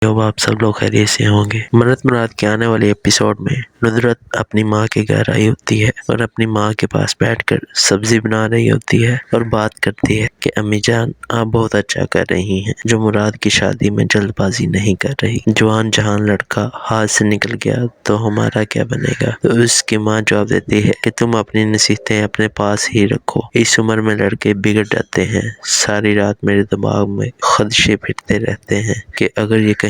اب آپ سب لوگ خیریت سے ہوں گے۔ منت مراد کے آنے والے ایپیسوڈ میں ندرت اپنی ماں کے گھر آئی ہوتی ہے اور اپنی ماں کے پاس بیٹھ کر سبزی بنا رہی ہوتی ہے اور بات کرتی ہے کہ امی جان آپ بہت اچھا کر رہی ہیں، جو مراد کی شادی میں جلد بازی نہیں کر رہی۔ جوان جہان لڑکا ہاتھ سے نکل گیا تو ہمارا کیا بنے گا؟ تو اس کی ماں جواب دیتی ہے کہ تم اپنی نصیحتیں اپنے پاس ہی رکھو، اس عمر میں لڑکے بگڑ جاتے ہیں۔ ساری رات میرے دماغ میں خدشے پھرتے رہتے ہیں کہ اگر یہ کہیں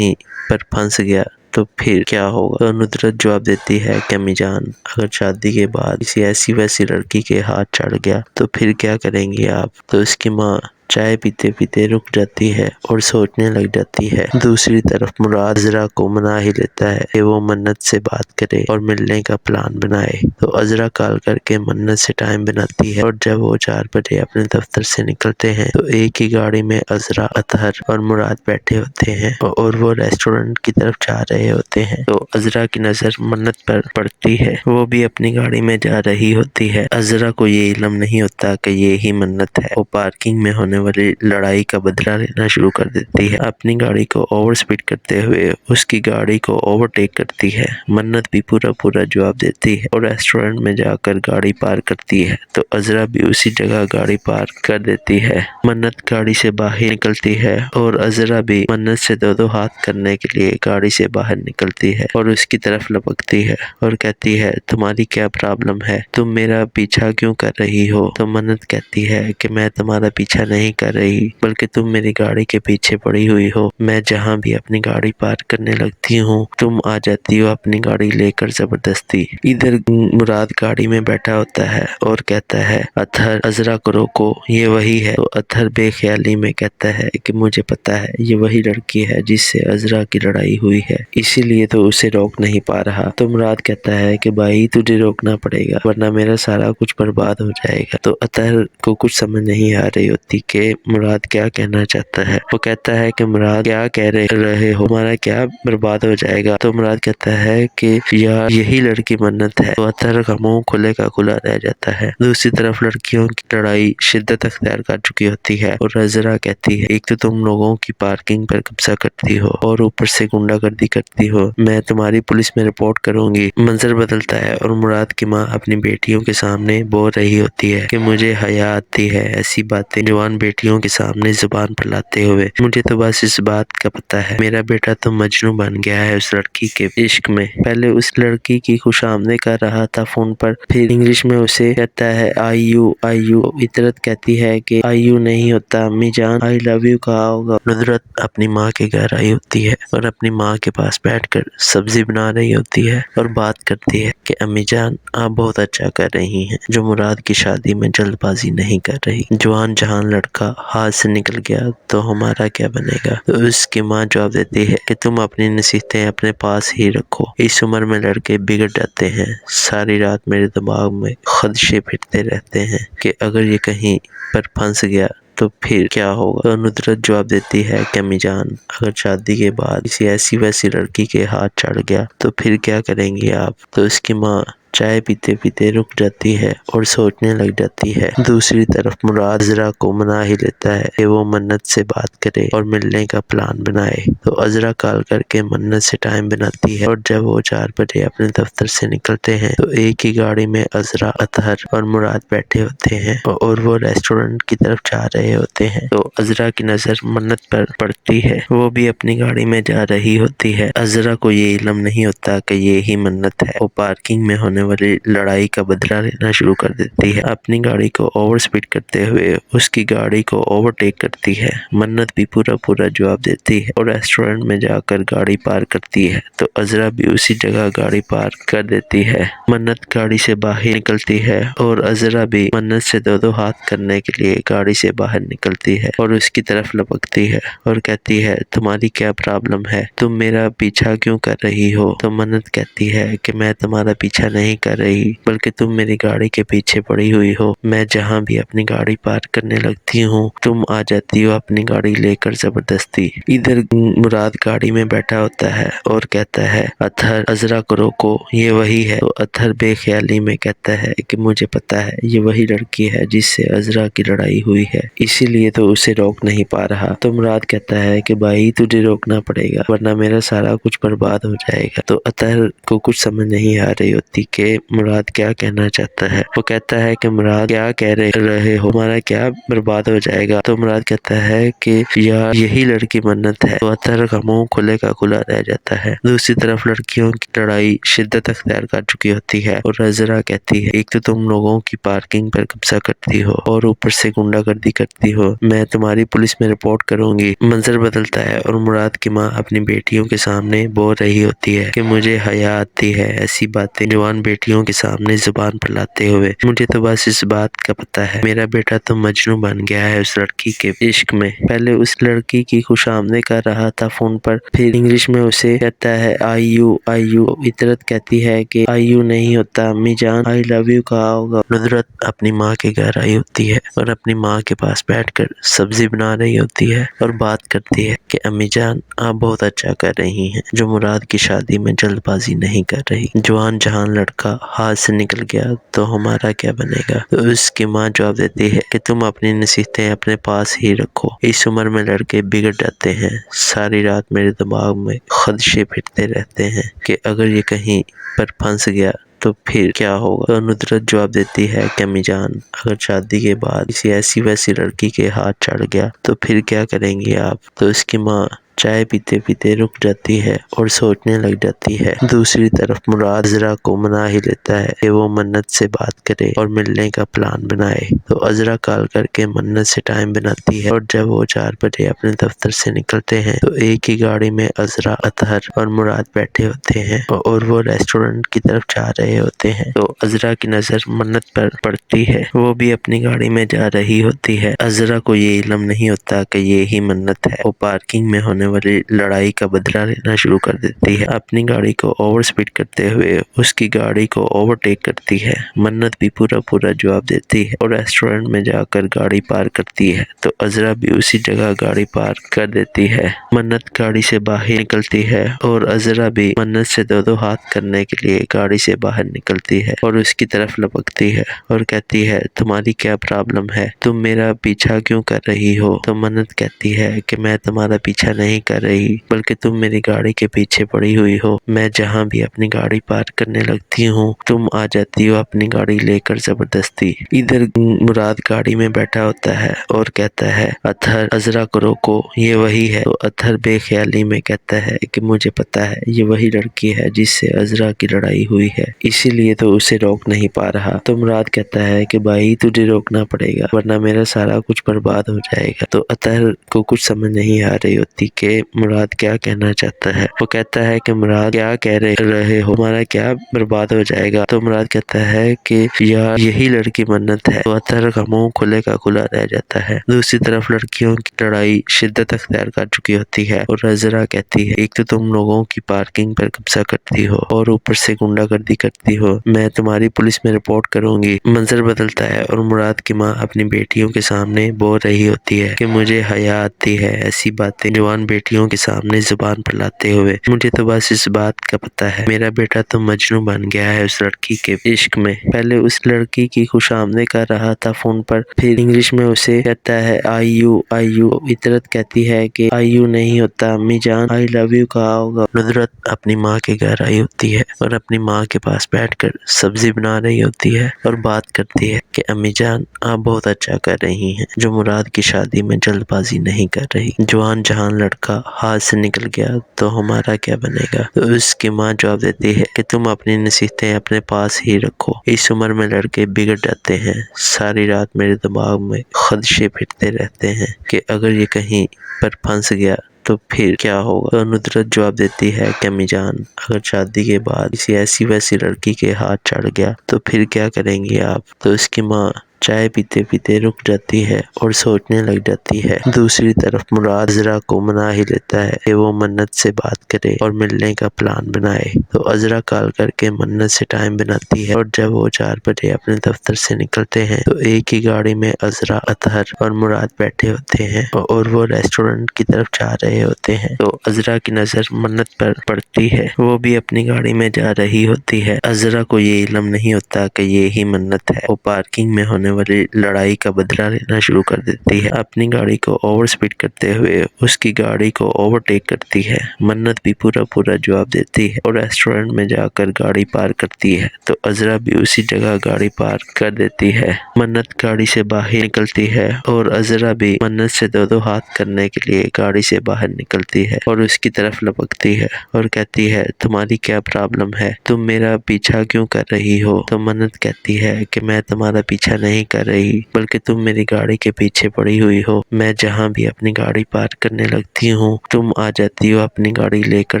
پر پھنس گیا تو پھر کیا ہوگا؟ تو ندرت جواب دیتی ہے کہ امی جان اگر شادی کے بعد کسی ایسی ویسی لڑکی کے ہاتھ چڑھ گیا تو پھر کیا کریں گی آپ؟ تو اس کی ماں چائے پیتے پیتے رک جاتی ہے اور سوچنے لگ جاتی ہے۔ دوسری طرف مراد عذرا کو منا ہی لیتا ہے کہ وہ منت سے بات کرے اور ملنے کا پلان بنائے۔ تو عذرا کال کر کے منت سے ٹائم بناتی ہے اور جب وہ 4 بجے اپنے دفتر سے نکلتے ہیں تو ایک ہی گاڑی میں عذرا، اطہر اور مراد بیٹھے ہوتے ہیں اور وہ ریسٹورنٹ کی طرف جا رہے ہوتے ہیں۔ تو عذرا کی نظر منت پر پڑتی ہے، وہ بھی اپنی گاڑی میں جا رہی ہوتی ہے۔ عذرا کو یہ علم نہیں ہوتا کہ یہ ہی منت ہے۔ وہ پارکنگ میں ہونے والی لڑائی کا بدلہ لینا شروع کر دیتی ہے، اپنی گاڑی کو اوور سپیڈ کرتے ہوئے اس کی گاڑی کو اوورٹیک کرتی ہے۔ منت بھی پورا جواب دیتی ہے اور ریسٹورنٹ میں جا کر گاڑی پارک کرتی ہے تو عذرا بھی اسی جگہ گاڑی پارک کر دیتی ہے۔ منت گاڑی سے باہر نکلتی ہے اور عذرا بھی منت سے دو ہاتھ کرنے کے لیے گاڑی سے باہر نکلتی ہے اور اس کی طرف لپکتی ہے اور کہتی ہے تمہاری کیا پرابلم ہے؟ تم میرا پیچھا کیوں کر رہی ہو؟ تو منت کہتی ہے کہ میں تمہارا پیچھا نہیں کر رہی بلکہ تم میری گاڑی کے پیچھے پڑی ہوئی ہو۔ میں جہاں بھی اپنی گاڑی پارک کرنے لگتی ہوں تم آ جاتی ہو اپنی گاڑی لے کر زبردستی۔ ادھر مراد گاڑی میں بیٹھا ہوتا ہے اور کہتا ہے اطہر عذرا کو روکو، یہ وہی ہے۔ تو اطہر بے خیالی میں کہتا ہے کہ مجھے پتا ہے یہ وہی لڑکی ہے جس سے عذرا کی لڑائی ہوئی ہے، اسی لیے تو اسے روک نہیں پا رہا۔ تو مراد کہتا ہے کہ بھائی تجھے روکنا پڑے گا ورنہ میرا سارا کچھ برباد ہو جائے گا۔ تو اطہر کو کچھ سمجھ نہیں آ رہی ہوتی کہ مراد کیا کہنا چاہتا ہے۔ وہ کہتا ہے کہ مراد کیا کہہ رہے ہو، ہمارا کیا برباد ہو جائے گا؟ تو مراد کہتا ہے کہ یار یہی لڑکی منت ہے۔ تو اطہر کا منہ کھلے کا کھلا رہ جاتا ہے۔ دوسری طرف لڑکیوں کی لڑائی شدت اختیار کر چکی ہوتی ہے اور عذرا کہتی ہے ایک تو تم لوگوں کی پارکنگ پر قبضہ کرتی ہو اور اوپر سے گنڈا گردی کرتی ہو، میں تمہاری پولیس میں رپورٹ کروں گی۔ منظر بدلتا ہے اور مراد کی ماں اپنی بیٹیوں کے سامنے بول رہی ہوتی ہے کہ مجھے حیا آتی ہے ایسی باتیں جوان بیٹیوں کے سامنے زبان پر لاتے ہوئے، مجھے تو بس اس بات کا پتا ہے میرا بیٹا تو مجنوں بن گیا ہے اس لڑکی کے عشق میں۔ پہلے اس لڑکی کی خوش آمدید کر رہا تھا فون پر، پھر انگلش میں اسے کہتا ہے آئی یو۔ اطہر کہتی ہے کہ آئی یو نہیں ہوتا امی جان، آئی لو یو کہا ہوگا۔ ندرت اپنی ماں کے گھر آئی ہوتی ہے اور اپنی ماں کے پاس بیٹھ کر سبزی بنا رہی ہوتی ہے اور بات کرتی ہے کہ امی جان آپ بہت اچھا کر رہی ہیں، جو مراد کی شادی میں جلد بازی نہیں کر رہی۔ جوان جہان لڑکا ہاتھ سے نکل گیا تو ہمارا کیا بنے گا؟ تو اس کی ماں جواب دیتی ہے کہ تم اپنی نصیحتیں اپنے پاس ہی رکھو، اس عمر میں لڑکے بگڑ جاتے ہیں۔ ساری رات میرے دماغ میں خدشے پھرتے رہتے ہیں کہ اگر یہ کہیں پر پھنس گیا تو پھر کیا ہوگا؟ تو ندرت جواب دیتی ہے کہ امی جان اگر شادی کے بعد کسی ایسی ویسی لڑکی کے ہاتھ چڑھ گیا تو پھر کیا کریں گی آپ؟ تو اس کی ماں چائے پیتے پیتے رک جاتی ہے اور سوچنے لگ جاتی ہے۔ دوسری طرف مراد عذرا کو منا ہی لیتا ہے کہ وہ منت سے بات کرے اور ملنے کا پلان بنائے۔ تو عذرا کال کر کے منت سے ٹائم بناتی ہے اور جب وہ 4 بجے اپنے دفتر سے نکلتے ہیں تو ایک ہی گاڑی میں عذرا، اطہر اور مراد بیٹھے ہوتے ہیں اور وہ ریسٹورنٹ کی طرف جا رہے ہوتے ہیں۔ تو عذرا کی نظر منت پر پڑتی ہے، وہ بھی اپنی گاڑی میں جا رہی ہوتی ہے۔ عذرا کو یہ علم نہیں ہوتا کہ یہ ہی منت ہے۔ وہ پارکنگ میں ہونے والی لڑائی کا بدلہ لینا شروع کر دیتی ہے، اپنی گاڑی کو اوور سپیڈ کرتے ہوئے اس کی گاڑی کو اوورٹیک کرتی ہے۔ منت بھی پورا جواب دیتی ہے اور ریسٹورنٹ میں جا کر گاڑی پارک کرتی ہے تو عذرا بھی اسی جگہ گاڑی پارک کر دیتی ہے۔ منت گاڑی سے باہر نکلتی ہے اور عذرا بھی منت سے دو ہاتھ کرنے کے لیے گاڑی سے باہر نکلتی ہے اور اس کی طرف لپکتی ہے اور کہتی ہے تمہاری کیا پرابلم ہے؟ تم میرا پیچھا کیوں کر رہی ہو؟ تو منت کہتی ہے کہ میں تمہارا پیچھا نہیں نہیں کر رہی بلکہ تم میری گاڑی کے پیچھے پڑی ہوئی ہو۔ میں جہاں بھی اپنی گاڑی پارک کرنے لگتی ہوں تم آ جاتی ہو اپنی گاڑی لے کر زبردستی۔ ادھر مراد گاڑی میں بیٹھا ہوتا ہے اور کہتا ہے اطہر عذرا کو روکو، یہ وہی ہے۔ تو اطہر بے خیالی میں کہتا ہے کہ مجھے پتا ہے یہ وہی لڑکی ہے جس سے عذرا کی لڑائی ہوئی ہے، اسی لیے تو اسے روک نہیں پا رہا۔ تو مراد کہتا ہے کہ بھائی تجھے روکنا پڑے گا ورنہ میرا سارا کچھ برباد ہو جائے گا۔ تو اطہر کو کچھ سمجھ نہیں آ رہی ہوتی کہ مراد کیا کہنا چاہتا ہے۔ وہ کہتا ہے کہ مراد کیا کہہ رہے ہو، ہمارا کیا برباد ہو جائے گا؟ تو مراد کہتا ہے کہ یار یہی لڑکی منت ہے۔ تو اطہر کا منہ کھلے کا کھلا رہ جاتا ہے۔ دوسری طرف لڑکیوں کی لڑائی شدت اختیار کر چکی ہوتی ہے اور عذرا کہتی ہے ایک تو تم لوگوں کی پارکنگ پر قبضہ کرتی ہو اور اوپر سے گنڈا گردی کرتی ہو، میں تمہاری پولیس میں رپورٹ کروں گی۔ منظر بدلتا ہے اور مراد کی ماں اپنی بیٹیوں کے سامنے بول رہی ہوتی ہے کہ مجھے حیا آتی ہے ایسی باتیں جوان بیٹیوں کے سامنے زبان پر لاتے ہوئے، مجھے تو بس اس بات کا پتہ ہے میرا بیٹا تو مجنوں بن گیا ہے اس لڑکی کے عشق میں۔ پہلے اس لڑکی کی خوش آمدید کر رہا تھا فون پر، پھر انگلش میں اسے کہتا ہے آئی یو آئی یو۔ عطرت کہتی ہے کہ آئی یو نہیں ہوتا امی جان، آئی لو یو کہا ہوگا۔ ندرت اپنی ماں کے گھر آئی ہوتی ہے اور اپنی ماں کے پاس بیٹھ کر سبزی بنا رہی ہوتی ہے اور بات کرتی ہے کہ امی جان آپ بہت اچھا کر رہی ہیں جو مراد کی شادی میں جلد بازی نہیں کر رہی، جوان جہان لڑکا ہاتھ سے نکل گیا تو ہمارا کیا بنے گا؟ تو اس کی ماں جواب دیتی ہے کہ تم اپنی نصیحتیں اپنے پاس ہی رکھو، اس عمر میں لڑکے بگڑ جاتے ہیں، ساری رات میرے دماغ میں خدشے پھرتے رہتے ہیں کہ اگر یہ کہیں پر پھنس گیا تو پھر کیا ہوگا؟ تو ندرت جواب دیتی ہے کہ امی جان اگر شادی کے بعد کسی ایسی ویسی لڑکی کے ہاتھ چڑھ گیا تو پھر کیا کریں گی آپ؟ تو اس کی ماں چائے پیتے پیتے رک جاتی ہے اور سوچنے لگ جاتی ہے۔ دوسری طرف مراد عذرا کو منا ہی لیتا ہے کہ وہ منت سے بات کرے اور ملنے کا پلان بنائے۔ تو عذرا کال کر کے منت سے ٹائم بناتی ہے اور جب وہ 4 بجے اپنے دفتر سے نکلتے ہیں تو ایک ہی گاڑی میں عذرا، اطہر اور مراد بیٹھے ہوتے ہیں اور وہ ریسٹورنٹ کی طرف جا رہے ہوتے ہیں۔ تو عذرا کی نظر منت پر پڑتی ہے، وہ بھی اپنی گاڑی میں جا رہی ہوتی ہے۔ عذرا کو یہ علم نہیں ہوتا کہ یہ ہی منت ہے۔ وہ پارکنگ میں ہونے والی لڑائی کا بدلہ لینا شروع کر دیتی ہے، اپنی گاڑی کو اوور سپیڈ کرتے ہوئے اس کی گاڑی کو اوورٹیک کرتی ہے۔ منت بھی پورا جواب دیتی ہے اور ریسٹورنٹ میں جا کر گاڑی پارک کرتی ہے تو عذرا بھی اسی جگہ گاڑی پارک کر دیتی ہے۔ منت گاڑی سے باہر نکلتی ہے اور عذرا بھی منت سے دو ہاتھ کرنے کے لیے گاڑی سے باہر نکلتی ہے اور اس کی طرف لپکتی ہے اور کہتی ہے تمہاری کیا پرابلم ہے، تم میرا پیچھا کیوں کر رہی ہو؟ تو منت کہتی ہے کہ میں تمہارا پیچھا نہیں کر رہی بلکہ تم میری گاڑی کے پیچھے پڑی ہوئی ہو، میں جہاں بھی اپنی گاڑی پارک کرنے لگتی ہوں تم آ جاتی ہو اپنی گاڑی لے کر زبردستی۔ ادھر مراد گاڑی میں بیٹھا ہوتا ہے اور کہتا ہے اطہر عذرا کو روکو، یہ وہی ہے۔ تو اطہر بے خیالی میں کہتا ہے کہ مجھے پتا ہے یہ وہی لڑکی ہے جس سے عذرا کی لڑائی ہوئی ہے، اسی لیے تو اسے روک نہیں پا رہا۔ تو مراد کہتا ہے کہ بھائی تجھے روکنا پڑے گا ورنہ میرا سارا کچھ برباد ہو جائے گا۔ تو اطہر کو کچھ سمجھ نہیں آ رہی ہوتی کہ مراد کیا کہنا چاہتا ہے۔ وہ کہتا ہے کہ مراد کیا کہہ رہے ہو، ہمارا کیا برباد ہو جائے گا؟ تو مراد کہتا ہے کہ یار یہی لڑکی منت ہے۔ تو اطہر کا منہ کھلے کا کھلا رہ جاتا ہے۔ دوسری طرف لڑکیوں کی لڑائی شدت اختیار کر چکی ہوتی ہے اور عذرا کہتی ہے ایک تو تم لوگوں کی پارکنگ پر قبضہ کرتی ہو اور اوپر سے گنڈا گردی کرتی ہو، میں تمہاری پولیس میں رپورٹ کروں گی۔ منظر بدلتا ہے اور مراد کی ماں اپنی بیٹیوں کے سامنے بول رہی ہوتی ہے کہ مجھے حیا آتی ہے ایسی باتیں جوان بیٹیوں کے سامنے زبان پر لاتے ہوئے، مجھے تو بس اس بات کا پتہ ہے میرا بیٹا تو مجنوں بن گیا ہے اس لڑکی کے عشق میں۔ پہلے اس لڑکی کی خوش آمدید کر رہا تھا فون پر، پھر انگلش میں اسے کہتا ہے آئی یو آئی یو۔ عطرت کہتی ہے کہ آئی یو نہیں ہوتا امی جان، آئی لو یو کہا ہوگا۔ ندرت اپنی ماں کے گھر آئی ہوتی ہے اور اپنی ماں کے پاس بیٹھ کر سبزی بنا رہی ہوتی ہے اور بات کرتی ہے کہ امی جان آپ بہت اچھا کر رہی ہیں جو مراد کی شادی میں جلد بازی نہیں کر رہی، جوان جہان لڑکا ہاتھ سے نکل گیا تو ہمارا کیا بنے گا؟ تو اس کی ماں جواب دیتی ہے کہ تم اپنی نصیحتیں اپنے پاس ہی رکھو، اس عمر میں لڑکے بگڑ جاتے ہیں، ساری رات میرے دماغ میں خدشے پھرتے رہتے ہیں کہ اگر یہ کہیں پر پھنس گیا تو پھر کیا ہوگا؟ تو ندرت جواب دیتی ہے کہ امی جان اگر شادی کے بعد کسی ایسی ویسی لڑکی کے ہاتھ چڑھ گیا تو پھر کیا کریں گی آپ؟ تو اس کی ماں چائے پیتے پیتے رک جاتی ہے اور سوچنے لگ جاتی ہے۔ دوسری طرف مراد عذرا کو منا ہی لیتا ہے کہ وہ منت سے بات کرے اور ملنے کا پلان بنائے، تو عذرا کال کر کے منت سے ٹائم بناتی ہے، اور جب وہ 4 بجے اپنے دفتر سے نکلتے ہیں تو ایک ہی گاڑی میں عذرا، اطہر اور مراد بیٹھے ہوتے ہیں اور وہ ریسٹورنٹ کی طرف جا رہے ہوتے ہیں، تو عذرا کی نظر منت پر پڑتی ہے۔ وہ بھی اپنی گاڑی میں جا رہی ہوتی ہے۔ عذرا کو یہ علم نہیں ہوتا کہ یہ ہی منت ہے۔ وہ پارکنگ میں ہونے والی لڑائی کا بدلہ لینا شروع کر دیتی ہے، اپنی گاڑی کو اوور سپیڈ کرتے ہوئے اس کی گاڑی کو اوورٹیک کرتی ہے۔ منت بھی پورا جواب دیتی ہے اور ریسٹورنٹ میں جا کر گاڑی پارک کرتی ہے، تو عذرا بھی اسی جگہ گاڑی پارک کر دیتی ہے۔ منت گاڑی سے باہر نکلتی ہے اور عذرا بھی منت سے دو ہاتھ کرنے کے لیے گاڑی سے باہر نکلتی ہے اور اس کی طرف لپکتی ہے اور کہتی ہے، تمہاری کیا پرابلم ہے؟ تم میرا پیچھا کیوں کر رہی ہو؟ تو منت کہتی ہے کہ میں تمہارا پیچھا نہیں کر رہی، بلکہ تم میری گاڑی کے پیچھے پڑی ہوئی ہو۔ میں جہاں بھی اپنی گاڑی پارک کرنے لگتی ہوں تم آ جاتی ہو اپنی گاڑی لے کر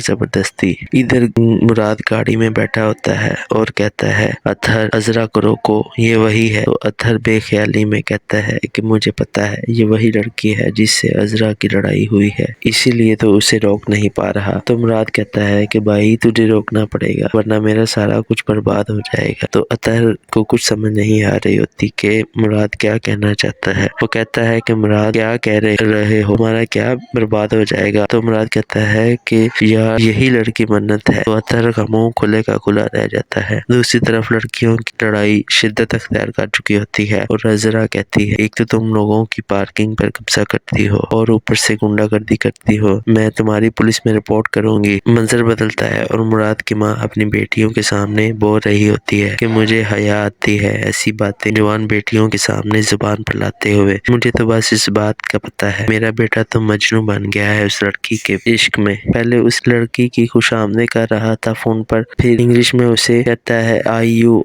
زبردستی۔ ادھر مراد گاڑی میں بیٹھا ہوتا ہے اور کہتا ہے، اطہر عذرا کو روکو، یہ وہی ہے۔ تو اطہر بے خیالی میں کہتا ہے کہ مجھے پتا ہے یہ وہی لڑکی ہے جس سے عذرا کی لڑائی ہوئی ہے، اسی لیے تو اسے روک نہیں پا رہا۔ تو مراد کہتا ہے کہ بھائی تجھے روکنا پڑے گا ورنہ میرا سارا کچھ برباد ہو جائے گا۔ تو اطہر کو کچھ سمجھ نہیں آ رہی ہوتی کہ مراد کیا کہنا چاہتا ہے۔ وہ کہتا ہے کہ مراد کیا کہہ رہے ہو، ہمارا کیا برباد ہو جائے گا؟ تو مراد کہتا ہے کہ یار یہی لڑکی منت ہے۔ تو اطہر کا منہ کھلے کا کھلا رہ جاتا ہے۔ دوسری طرف لڑکیوں کی لڑائی شدت اختیار کر چکی ہوتی ہے اور عذرا کہتی ہے، ایک تو تم لوگوں کی پارکنگ پر قبضہ کرتی ہو اور اوپر سے گنڈا گردی کرتی ہو، میں تمہاری پولیس میں رپورٹ کروں گی۔ منظر بدلتا ہے اور مراد کی ماں اپنی بیٹیوں کے سامنے بول رہی ہوتی ہے کہ مجھے حیا آتی ہے ایسی باتیں جوان بیٹیوں کے سامنے زبان پر لاتے ہوئے، مجھے تو بس اس بات کا پتا ہے میرا بیٹا تو مجنوں بن گیا ہے اس لڑکی کے عشق میں۔ پہلے اس لڑکی کی خوش آمدید کر رہا تھا فون پر، پھر انگلش میں اسے کہتا ہے آئی یو۔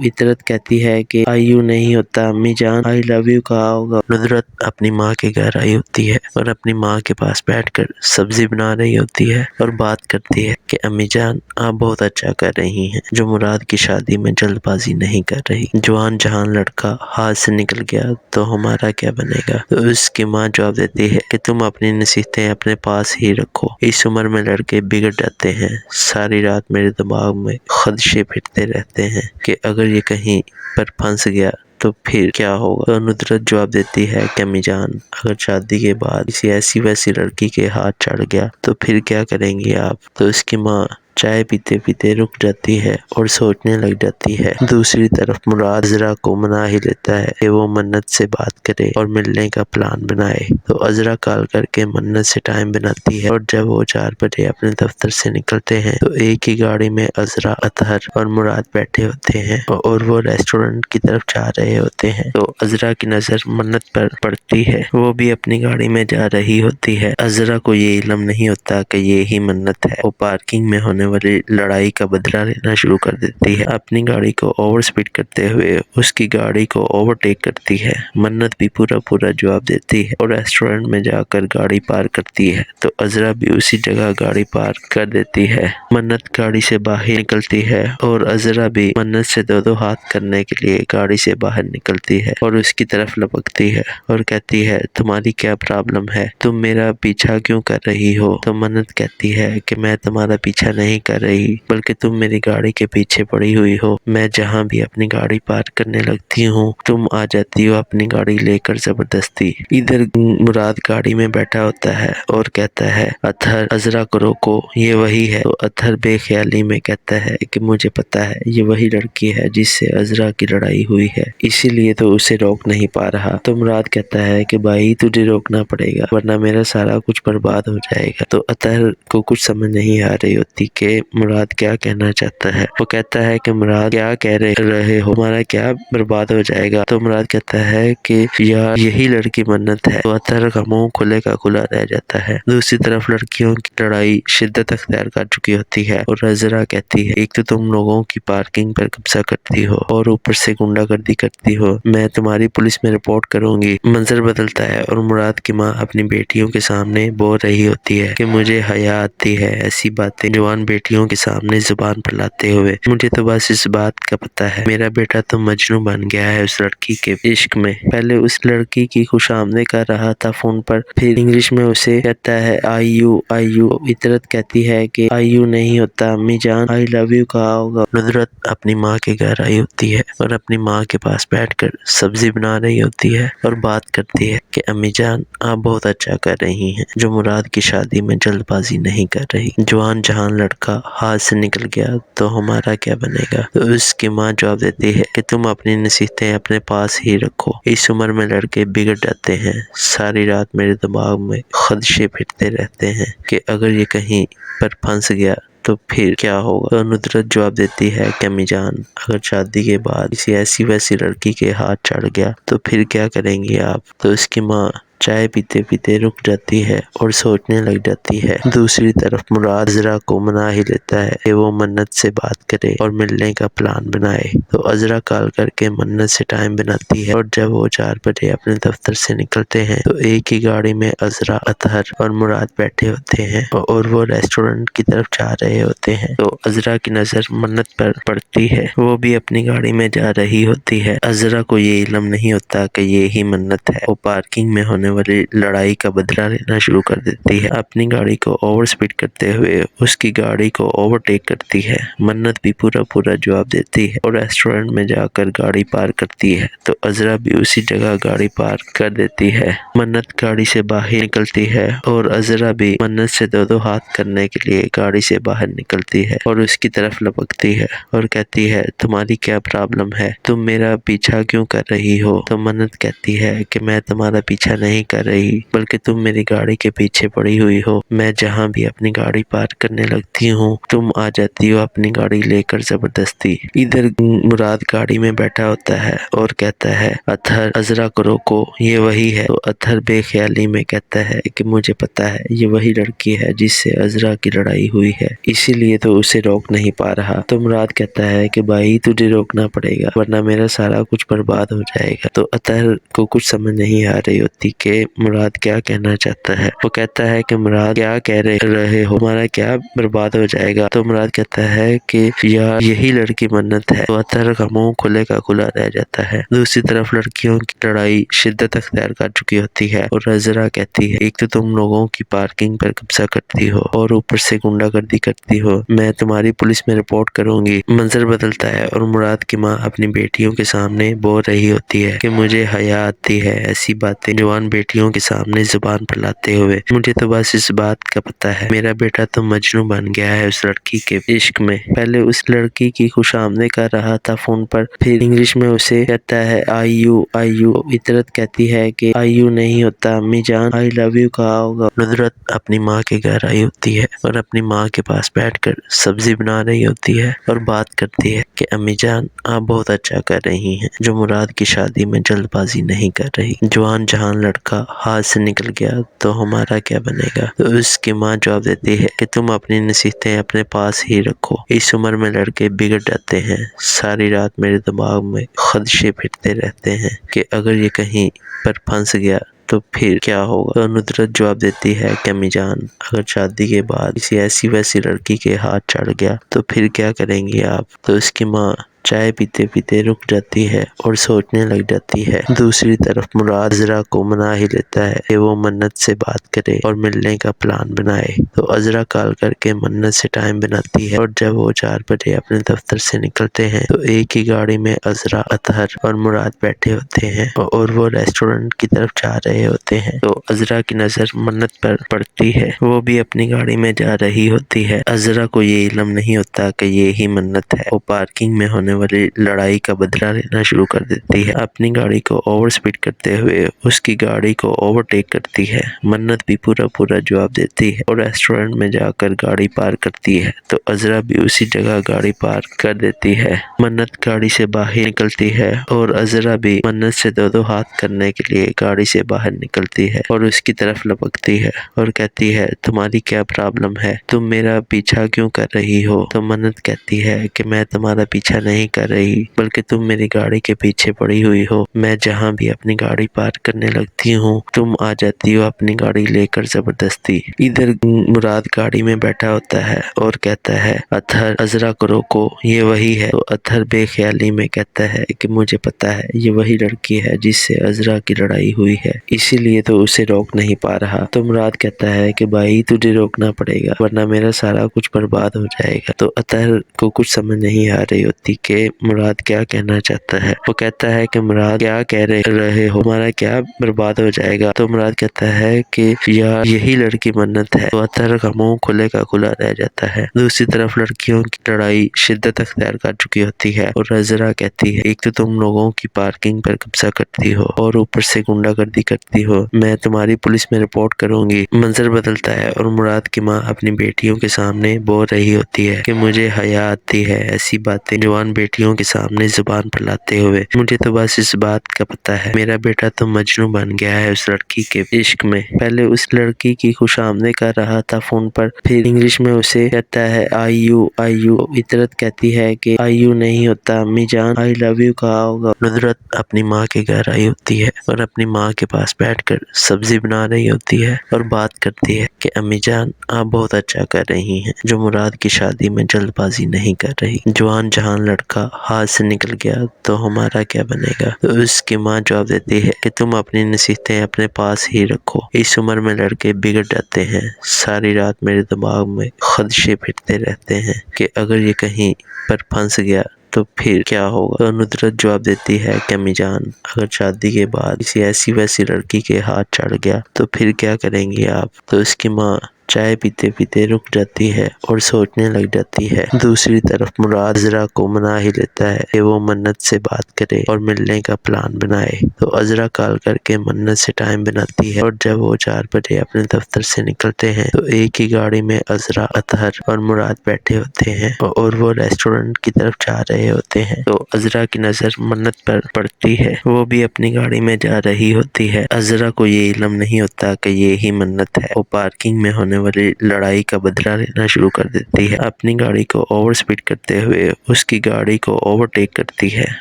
اطرت کہتی ہے کہ آئی یو نہیں ہوتا امی جان، آئی لو یو کہا ہوگا۔ ندرت اپنی ماں کے گھر آئی ہوتی ہے اور اپنی ماں کے پاس بیٹھ کر سبزی بنا رہی ہوتی ہے اور بات کرتی ہے کہ امی جان آپ بہت اچھا کر رہی ہیں جو مراد کی شادی میں جلد بازی نہیں کر رہی، جوان جہان لڑکا ہاتھ سے نکل گیا تو ہمارا کیا بنے گا؟ تو اس کی ماں جواب دیتی ہے کہ تم اپنی نصیحتیں اپنے پاس ہی رکھو، اس عمر میں لڑکے بگڑ جاتے ہیں۔ ساری رات میرے دماغ میں خدشے پھرتے رہتے ہیں کہ اگر یہ کہیں پر پھنس گیا تو پھر کیا ہوگا؟ تو ندرت جواب دیتی ہے کہ امی جان اگر شادی کے بعد کسی ایسی ویسی لڑکی کے ہاتھ چڑھ گیا تو پھر کیا کریں گی آپ؟ تو اس کی ماں چائے پیتے پیتے رک جاتی ہے اور سوچنے لگ جاتی ہے۔ دوسری طرف مراد عذرا کو منا ہی لیتا ہے کہ وہ منت سے بات کرے اور ملنے کا پلان بنائے، تو عذرا کال کر کے منت سے ٹائم بناتی ہے، اور جب وہ 4 بجے اپنے دفتر سے نکلتے ہیں تو ایک ہی گاڑی میں عذرا، اطہر اور مراد بیٹھے ہوتے ہیں اور وہ ریسٹورنٹ کی طرف جا رہے ہوتے ہیں، تو عذرا کی نظر منت پر پڑتی ہے۔ وہ بھی اپنی گاڑی میں جا رہی ہوتی ہے۔ عذرا کو یہ علم نہیں ہوتا کہ یہ ہی منت ہے۔ وہ پارکنگ میں ہونے والی لڑائی کا بدلہ لینا شروع کر دیتی ہے، اپنی گاڑی کو اوور سپیڈ کرتے ہوئے اس کی گاڑی کو اوورٹیک کرتی ہے۔ منت بھی پورا جواب دیتی ہے اور ریسٹورنٹ میں جا کر گاڑی پارک کرتی ہے، تو عذرا بھی اسی جگہ گاڑی پارک کر دیتی ہے۔ منت گاڑی سے باہر نکلتی ہے اور عذرا بھی منت سے دو ہاتھ کرنے کے لیے گاڑی سے باہر نکلتی ہے اور اس کی طرف لپکتی ہے اور کہتی ہے، تمہاری کیا پرابلم ہے؟ تم میرا پیچھا کیوں کر رہی ہو؟ تو منت کہتی ہے کہ میں تمہارا پیچھا نہیں کر رہی، بلکہ تم میری گاڑی کے پیچھے پڑی ہوئی ہو۔ میں جہاں بھی اپنی گاڑی پارک کرنے لگتی ہوں تم آ جاتی ہو اپنی گاڑی لے کر زبردستی۔ ادھر مراد گاڑی میں بیٹھا ہوتا ہے اور کہتا ہے، اطہر عذرا کو روکو، یہ وہی ہے۔ تو اطہر بے خیالی میں کہتا ہے کہ مجھے پتا ہے یہ وہی لڑکی ہے جس سے عذرا کی لڑائی ہوئی ہے، اسی لیے تو اسے روک نہیں پا رہا۔ تو مراد کہتا ہے کہ بھائی تجھے روکنا پڑے گا ورنہ میرا سارا کچھ برباد ہو جائے گا۔ تو اطہر کو کچھ سمجھ نہیں آ رہی ہوتی کہ مراد کیا کہنا چاہتا ہے۔ وہ کہتا ہے کہ مراد کیا کہہ رہے ہو، ہمارا کیا برباد ہو جائے گا؟ تو مراد کہتا ہے کہ یار یہی لڑکی منت ہے۔ تو اطہر کا منہ کھلے کا کھلا رہ جاتا ہے۔ دوسری طرف لڑکیوں کی لڑائی شدت اختیار کر چکی ہوتی ہے اور عذرا کہتی ہے، ایک تو تم لوگوں کی پارکنگ پر قبضہ کرتی ہو اور اوپر سے گنڈا گردی کرتی ہو، میں تمہاری پولیس میں رپورٹ کروں گی۔ منظر بدلتا ہے اور مراد کی ماں اپنی بیٹیوں کے سامنے بول رہی ہوتی ہے کہ مجھے حیا آتی ہے ایسی باتیں جوان بیٹیوں کے سامنے زبان پر لاتے ہوئے، مجھے تو بس اس بات کا پتہ ہے میرا بیٹا تو مجنوں بن گیا ہے اس لڑکی کے عشق میں۔ پہلے اس لڑکی کی خوش آمدید کر رہا تھا فون پر، پھر انگلش میں اسے کہتا ہے آئی یو آئی یو۔ عطرت کہتی ہے کہ آئی یو نہیں ہوتا امی جان، آئی لو یو کہا ہوگا۔ ندرت اپنی ماں کے گھر آئی ہوتی ہے اور اپنی ماں کے پاس بیٹھ کر سبزی بنا رہی ہوتی ہے اور بات کرتی ہے کہ امی جان آپ بہت اچھا کر رہی ہیں، جو مراد کی شادی میں جلد بازی نہیں کر رہی۔ جوان جہان لڑکا ہاتھ سے نکل گیا تو ہمارا کیا بنے گا؟ تو اس کی ماں جواب دیتی ہے کہ تم اپنی نصیحتیں اپنے پاس ہی رکھو، اس عمر میں لڑکے بگڑ جاتے ہیں۔ ساری رات میرے دماغ میں خدشے پھرتے رہتے ہیں کہ اگر یہ کہیں پر پھنس گیا تو پھر کیا ہوگا؟ تو ندرت جواب دیتی ہے کہ امی جان اگر شادی کے بعد کسی ایسی ویسی لڑکی کے ہاتھ چڑھ گیا تو پھر کیا کریں گی آپ؟ تو اس کی ماں چائے پیتے پیتے رک جاتی ہے اور سوچنے لگ جاتی ہے۔ دوسری طرف مراد عذرا کو منا ہی لیتا ہے کہ وہ منت سے بات کرے اور ملنے کا پلان بنائے۔ تو عذرا کال کر کے منت سے ٹائم بناتی ہے اور جب وہ 4 بجے اپنے دفتر سے نکلتے ہیں تو ایک ہی گاڑی میں عذرا، اطہر اور مراد بیٹھے ہوتے ہیں اور وہ ریسٹورنٹ کی طرف جا رہے ہوتے ہیں۔ تو عذرا کی نظر منت پر پڑتی ہے، وہ بھی اپنی گاڑی میں جا رہی ہوتی ہے۔ عذرا کو یہ علم نہیں ہوتا کہ یہ ہی منت ہے۔ وہ پارکنگ میں ہونے والی لڑائی کا بدلہ لینا شروع کر دیتی ہے، اپنی گاڑی کو اوور سپیڈ کرتے ہوئے اس کی گاڑی کو اوورٹیک کرتی ہے۔ منت بھی پورا جواب دیتی ہے اور ریسٹورنٹ میں جا کر گاڑی پارک کرتی ہے تو عذرا بھی اسی جگہ گاڑی پارک کر دیتی ہے۔ منت گاڑی سے باہر نکلتی ہے اور عذرا بھی منت سے دو ہاتھ کرنے کے لیے گاڑی سے باہر نکلتی ہے اور اس کی طرف لپکتی ہے اور کہتی ہے تمہاری کیا پرابلم ہے؟ تم میرا پیچھا کیوں کر رہی ہو؟ تو منت کہتی ہے کہ میں تمہارا پیچھا نہیں کر رہی بلکہ تم میری گاڑی کے پیچھے پڑی ہوئی ہو۔ میں جہاں بھی اپنی گاڑی پارک کرنے لگتی ہوں تم آ جاتی ہو اپنی گاڑی لے کر زبردستی۔ ادھر مراد گاڑی میں بیٹھا ہوتا ہے اور کہتا ہے اطہر عذرا کو روکو، یہ وہی ہے۔ تو اطہر بے خیالی میں کہتا ہے کہ مجھے پتا ہے یہ وہی لڑکی ہے جس سے عذرا کی لڑائی ہوئی ہے، اسی لیے تو اسے روک نہیں پا رہا۔ تو مراد کہتا ہے کہ بھائی تجھے روکنا پڑے گا ورنہ میرا سارا کچھ برباد ہو جائے گا۔ تو اطہر کو کچھ سمجھ نہیں آ رہی ہوتی کہ مراد کیا کہنا چاہتا ہے۔ وہ کہتا ہے کہ مراد کیا کہہ رہے ہو، ہمارا کیا برباد ہو جائے گا؟ تو مراد کہتا ہے کہ یار یہی لڑکی منت ہے۔ تو اطہر کا منہ کھلے کا کھلا رہ جاتا ہے۔ دوسری طرف لڑکیوں کی لڑائی شدت اختیار کر چکی ہوتی ہے اور عذرا کہتی ہے ایک تو تم لوگوں کی پارکنگ پر قبضہ کرتی ہو اور اوپر سے گنڈا گردی کرتی ہو، میں تمہاری پولیس میں رپورٹ کروں گی۔ منظر بدلتا ہے اور مراد کی ماں اپنی بیٹیوں کے سامنے بول رہی ہوتی ہے کہ مجھے حیا آتی ہے ایسی باتیں جوان بیٹیوں کے سامنے زبان پر لاتے ہوئے، مجھے تو بس اس بات کا پتہ ہے میرا بیٹا تو مجنوں بن گیا ہے اس لڑکی کے عشق میں۔ پہلے اس لڑکی کی خوش آمدید کر رہا تھا فون پر، پھر انگلش میں اسے کہتا ہے آئی یو آئی یو۔ عطرت کہتی ہے کہ آئی یو نہیں ہوتا امی جان، آئی لو یو کہا ہوگا۔ ندرت اپنی ماں کے گھر آئی ہوتی ہے اور اپنی ماں کے پاس بیٹھ کر سبزی بنا رہی ہوتی ہے اور بات کرتی ہے کہ امی جان آپ بہت اچھا کر رہی ہیں، جو مراد کی شادی میں جلد بازی نہیں کر رہی۔ جوان جہان لڑکا ہاتھ سے نکل گیا تو ہمارا کیا بنے گا؟ تو اس کی ماں جواب دیتی ہے کہ تم اپنی نصیحتیں اپنے پاس ہی رکھو، اس عمر میں لڑکے بگڑ جاتے ہیں۔ ساری رات میرے دماغ میں خدشے پھرتے رہتے ہیں کہ اگر یہ کہیں پر پھنس گیا تو پھر کیا ہوگا؟ تو ندرت جواب دیتی ہے کہ امی جان اگر شادی کے بعد کسی ایسی ویسی لڑکی کے ہاتھ چڑھ گیا تو پھر کیا کریں گی آپ؟ تو اس کی ماں چائے پیتے پیتے رک جاتی ہے اور سوچنے لگ جاتی ہے۔ دوسری طرف مراد عذرا کو منا ہی لیتا ہے کہ وہ منت سے بات کرے اور ملنے کا پلان بنائے۔ تو عذرا کال کر کے منت سے ٹائم بناتی ہے اور جب وہ 4 بجے اپنے دفتر سے نکلتے ہیں تو ایک ہی گاڑی میں عذرا، اطہر اور مراد بیٹھے ہوتے ہیں اور وہ ریسٹورنٹ کی طرف جا رہے ہوتے ہیں۔ تو عذرا کی نظر منت پر پڑتی ہے، وہ بھی اپنی گاڑی میں جا رہی ہوتی ہے۔ عذرا کو یہ علم نہیں ہوتا کہ یہ ہی منت ہے۔ وہ پارکنگ میں ہونے والی لڑائی کا بدلہ لینا شروع کر دیتی ہے، اپنی گاڑی کو اوور سپیڈ کرتے ہوئے اس کی گاڑی کو اوورٹیک کرتی ہے۔ منت بھی پورا جواب دیتی ہے اور ریسٹورنٹ میں جا کر گاڑی پارک کرتی ہے تو عذرا بھی اسی جگہ گاڑی پارک کر دیتی ہے۔ منت گاڑی سے باہر نکلتی ہے اور عذرا بھی منت سے دو ہاتھ کرنے کے لیے گاڑی سے باہر نکلتی ہے اور اس کی طرف لپکتی ہے اور کہتی ہے تمہاری کیا پرابلم ہے؟ تم میرا پیچھا کیوں کر رہی ہو؟ تو منت کہتی ہے کہ میں تمہارا پیچھا نہیں نہیں کر رہی بلکہ تم میری گاڑی کے پیچھے پڑی ہوئی ہو۔ میں جہاں بھی اپنی گاڑی پارک کرنے لگتی ہوں تم آ جاتی ہو اپنی گاڑی لے کر زبردستی۔ ادھر مراد گاڑی میں بیٹھا ہوتا ہے اور کہتا ہے اطہر عذرا کو روکو، یہ وہی ہے۔ تو اطہر بے خیالی میں کہتا ہے کہ مجھے پتا ہے یہ وہی لڑکی ہے جس سے عذرا کی لڑائی ہوئی ہے، اسی لیے تو اسے روک نہیں پا رہا۔ تو مراد کہتا ہے کہ بھائی تجھے روکنا پڑے گا ورنہ میرا سارا کچھ برباد ہو جائے گا۔ تو اطہر کو کچھ سمجھ نہیں آ رہی ہوتی کہ مراد کیا کہنا چاہتا ہے۔ وہ کہتا ہے کہ مراد کیا کہہ رہے ہو، ہمارا کیا برباد ہو جائے گا؟ تو مراد کہتا ہے کہ یار یہی لڑکی منت ہے۔ تو اطہر کا منہ کھلے کا کھلا رہ جاتا ہے۔ دوسری طرف لڑکیوں کی لڑائی شدت اختیار کر چکی ہوتی ہے اور عذرا کہتی ہے ایک تو تم لوگوں کی پارکنگ پر قبضہ کرتی ہو اور اوپر سے گنڈا گردی کرتی ہو، میں تمہاری پولیس میں رپورٹ کروں گی۔ منظر بدلتا ہے اور مراد کی ماں اپنی بیٹیوں کے سامنے بول رہی ہوتی ہے کہ مجھے حیا آتی ہے ایسی باتیں جوان بیٹیوں کے سامنے زبان پر لاتے ہوئے، مجھے تو بس اس بات کا پتہ ہے میرا بیٹا تو مجنوں بن گیا ہے اس لڑکی کے عشق میں۔ پہلے اس لڑکی کی خوش آمدید کر رہا تھا فون پر، پھر انگلش میں اسے کہتا ہے آئی یو آئی یو۔ عطرت کہتی ہے کہ آئی یو نہیں ہوتا امی جان، آئی لو یو کہا ہوگا۔ ندرت اپنی ماں کے گھر آئی ہوتی ہے اور اپنی ماں کے پاس بیٹھ کر سبزی بنا رہی ہوتی ہے اور بات کرتی ہے کہ امی جان آپ بہت اچھا کر رہی ہیں جو مراد کی شادی میں جلد بازی نہیں کر رہی، جوان جہان لڑکا ہاتھ سے نکل گیا تو ہمارا کیا بنے گا؟ تو اس کی ماں جواب دیتی ہے کہ تم اپنی نصیحتیں اپنے پاس ہی رکھو، اس عمر میں لڑکے بگڑ جاتے ہیں، ساری رات میرے دماغ میں خدشے پھرتے رہتے ہیں کہ اگر یہ کہیں پر پھنس گیا تو پھر کیا ہوگا؟ تو ندرت جواب دیتی ہے کہ امی جان اگر شادی کے بعد کسی ایسی ویسی لڑکی کے ہاتھ چڑھ گیا تو پھر کیا کریں گی آپ؟ تو اس کی ماں چائے پیتے پیتے رک جاتی ہے اور سوچنے لگ جاتی ہے۔ دوسری طرف مراد عذرا کو منا ہی لیتا ہے کہ وہ منت سے بات کرے اور ملنے کا پلان بنائے۔ تو عذرا کال کر کے منت سے ٹائم بناتی ہے اور جب وہ 4 بجے اپنے دفتر سے نکلتے ہیں تو ایک ہی گاڑی میں عذرا، اطہر اور مراد بیٹھے ہوتے ہیں اور وہ ریسٹورنٹ کی طرف جا رہے ہوتے ہیں۔ تو عذرا کی نظر منت پر پڑتی ہے، وہ بھی اپنی گاڑی میں جا رہی ہوتی ہے۔ عذرا کو یہ علم نہیں ہوتا کہ یہ ہی منت ہے۔ وہ پارکنگ میں ہونے والی لڑائی کا بدلہ لینا شروع کر دیتی ہے، اپنی گاڑی کو اوور سپیڈ کرتے ہوئے اس کی گاڑی کو اوورٹیک کرتی ہے۔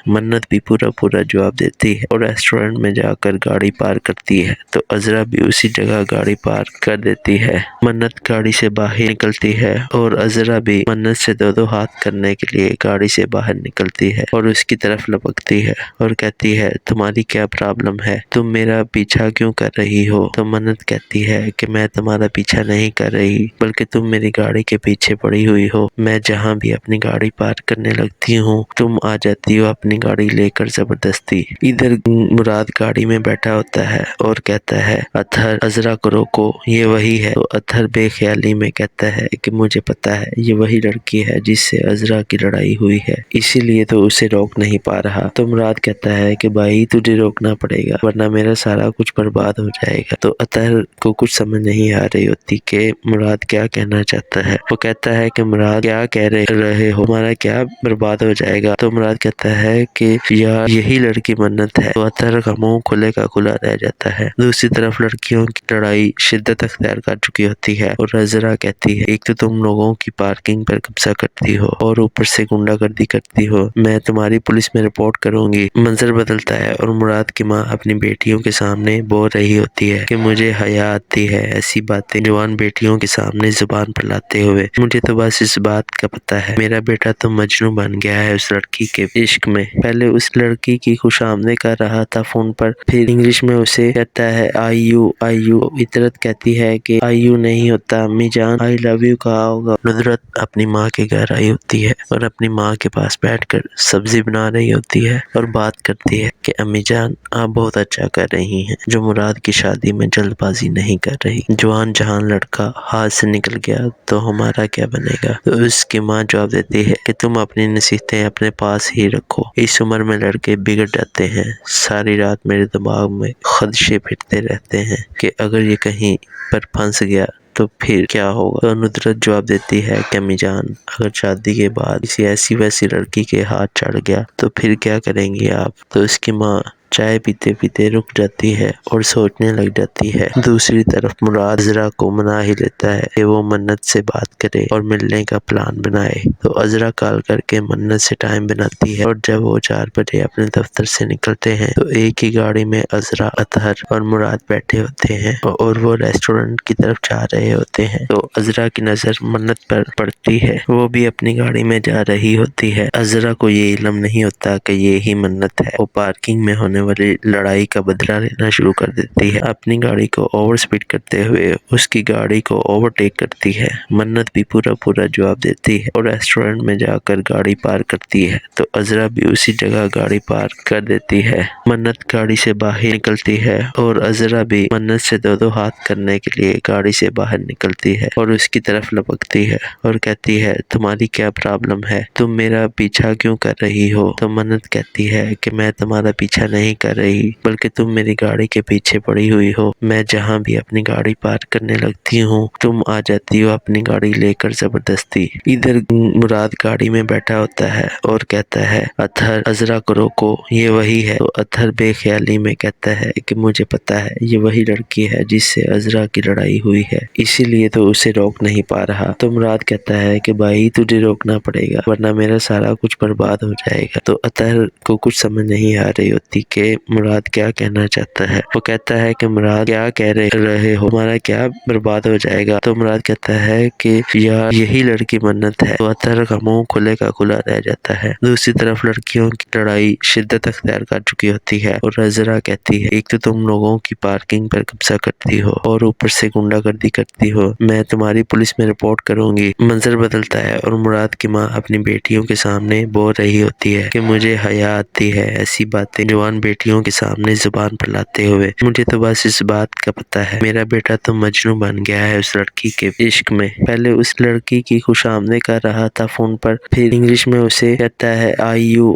منت بھی پورا جواب دیتی ہے اور ریسٹورنٹ میں جا کر گاڑی پارک کرتی ہے تو عذرا بھی اسی جگہ گاڑی پارک کر دیتی ہے۔ منت گاڑی سے باہر نکلتی ہے اور عذرا بھی منت سے دو ہاتھ کرنے کے لیے گاڑی سے باہر نکلتی ہے اور اس کی طرف لپکتی ہے اور کہتی ہے تمہاری کیا پرابلم ہے، تم میرا پیچھا کیوں کر رہی ہو؟ تو منت کہتی ہے کہ میں تمہارا پیچھا نہیں کر رہی بلکہ تم میری گاڑی کے پیچھے پڑی ہوئی ہو، میں جہاں بھی اپنی گاڑی پارک کرنے لگتی ہوں تم آ جاتی ہو اپنی گاڑی لے کر زبردستی۔ ادھر مراد گاڑی میں بیٹھا ہوتا ہے اور کہتا ہے اطہر عذرا کو روکو، یہ وہی ہے۔ تو اطہر بے خیالی میں کہتا ہے کہ مجھے پتا ہے یہ وہی لڑکی ہے جس سے عذرا کی لڑائی ہوئی ہے، اسی لیے تو اسے روک نہیں پا رہا۔ تو مراد کہتا ہے کہ بھائی تجھے روکنا پڑے گا ورنہ میرا سارا کچھ برباد ہو جائے گا۔ تو اطہر کو کچھ سمجھ نہیں آ رہی ہوتی کہ مراد کیا کہنا چاہتا ہے۔ وہ کہتا ہے کہ مراد کیا کہہ رہے ہو، ہمارا کیا برباد ہو جائے گا؟ تو مراد کہتا ہے کہ یار یہی لڑکی منت ہے۔ تو اطہر کا منہ کھلے کا کھلا رہ جاتا ہے۔ دوسری طرف لڑکیوں کی لڑائی شدت اختیار کر چکی ہوتی ہے اور عذرا کہتی ہے ایک تو تم لوگوں کی پارکنگ پر قبضہ کرتی ہو اور اوپر سے گنڈا گردی کرتی ہو، میں تمہاری پولیس میں رپورٹ کروں گی۔ منظر بدلتا ہے اور مراد کی ماں اپنی بیٹیوں کے سامنے بول رہی ہوتی ہے کہ مجھے حیا آتی ہے ایسی باتیں جوان بیٹیوں کے سامنے زبان پر لاتے ہوئے، مجھے تو بس اس بات کا پتہ ہے میرا بیٹا تو مجنوں بن گیا ہے اس لڑکی کے عشق میں۔ پہلے اس لڑکی کی خوش آمدید کر رہا تھا فون پر، پھر انگلش میں اسے کہتا ہے آئی یو آئی یو۔ عطرت کہتی ہے کہ آئی یو نہیں ہوتا امی جان، آئی لو یو کہا ہوگا۔ ندرت اپنی ماں کے گھر آئی ہوتی ہے اور اپنی ماں کے پاس بیٹھ کر سبزی بنا رہی ہوتی ہے اور بات کرتی ہے کہ امی جان آپ بہت اچھا کر رہی ہیں جو مراد کی شادی میں جلد بازی نہیں کر رہی، جوان جہان لڑکا ہاتھ سے نکل گیا تو ہمارا کیا بنے گا؟ تو اس کی ماں جواب دیتی ہے کہ تم اپنی نصیحتیں اپنے پاس ہی رکھو، اس عمر میں لڑکے بگڑ جاتے ہیں، ساری رات میرے دماغ میں خدشے پھرتے رہتے ہیں کہ اگر یہ کہیں پر پھنس گیا تو پھر کیا ہوگا؟ تو ندرت جواب دیتی ہے کہ امی جان اگر شادی کے بعد کسی ایسی ویسی لڑکی کے ہاتھ چڑھ گیا تو پھر کیا کریں گی آپ؟ تو اس کی ماں چائے پیتے پیتے رک جاتی ہے اور سوچنے لگ جاتی ہے۔ دوسری طرف مراد عذرا کو منا ہی لیتا ہے کہ وہ منت سے بات کرے اور ملنے کا پلان بنائے، تو عذرا کال کر کے منت سے ٹائم بناتی ہے، اور جب وہ 4 بجے اپنے دفتر سے نکلتے ہیں تو ایک ہی گاڑی میں عذرا، اطہر اور مراد بیٹھے ہوتے ہیں اور وہ ریسٹورنٹ کی طرف جا رہے ہوتے ہیں، تو عذرا کی نظر منت پر پڑتی ہے۔ وہ بھی اپنی گاڑی میں جا رہی ہوتی ہے۔ عذرا کو یہ علم نہیں ہوتا کہ یہ ہی منت ہے۔ وہ پارکنگ میں ہونے والی لڑائی کا بدلہ لینا شروع کر دیتی ہے، اپنی گاڑی کو اوور سپیڈ کرتے ہوئے اس کی گاڑی کو اوورٹیک کرتی ہے۔ منت بھی پورا جواب دیتی ہے اور ریسٹورنٹ میں جا کر گاڑی پارک کرتی ہے، تو عذرا بھی اسی جگہ گاڑی پارک کر دیتی ہے۔ منت گاڑی سے باہر نکلتی ہے اور عذرا بھی منت سے دو ہاتھ کرنے کے لیے گاڑی سے باہر نکلتی ہے اور اس کی طرف لپکتی ہے اور کہتی ہے، تمہاری کیا پرابلم ہے؟ تم میرا پیچھا کیوں کر رہی ہو؟ تو منت کہتی ہے کہ میں تمہارا پیچھا نہیں کر رہی، بلکہ تم میری گاڑی کے پیچھے پڑی ہوئی ہو۔ میں جہاں بھی اپنی گاڑی پارک کرنے لگتی ہوں تم آ جاتی ہو اپنی گاڑی لے کر زبردستی۔ ادھر مراد گاڑی میں بیٹھا ہوتا ہے اور کہتا ہے، اطہر عذرا کو روکو، یہ وہی ہے۔ تو اطہر بے خیالی میں کہتا ہے کہ مجھے پتا ہے یہ وہی لڑکی ہے جس سے عذرا کی لڑائی ہوئی ہے، اسی لیے تو اسے روک نہیں پا رہا۔ تو مراد کہتا ہے کہ بھائی تجھے روکنا پڑے گا ورنہ میرا سارا کچھ برباد ہو جائے گا۔ تو اطہر کو کچھ سمجھ نہیں آ رہی ہوتی کہ مراد کیا کہنا چاہتا ہے۔ وہ کہتا ہے کہ مراد کیا کہہ رہے ہو، ہمارا کیا برباد ہو جائے گا؟ تو مراد کہتا ہے کہ یار یہی لڑکی منت ہے۔ تو اطہر کا منہ کھلے کا کھلا رہ جاتا ہے۔ دوسری طرف لڑکیوں کی لڑائی شدت اختیار کر چکی ہوتی ہے اور عذرا کہتی ہے، ایک تو تم لوگوں کی پارکنگ پر قبضہ کرتی ہو اور اوپر سے گنڈا گردی کرتی ہو، میں تمہاری پولیس میں رپورٹ کروں گی۔ منظر بدلتا ہے اور مراد کی ماں اپنی بیٹیوں کے سامنے بول رہی ہوتی ہے کہ مجھے حیا آتی ہے ایسی باتیں جوان بیٹیوں کے سامنے زبان پر لاتے ہوئے، مجھے تو بس اس بات کا پتا ہے میرا بیٹا تو مجنوں بن گیا ہے اس لڑکی کے عشق میں۔ پہلے اس لڑکی کی خوش آمدید کر رہا تھا فون پر، پھر انگلش میں اسے کہتا ہے آئی یو۔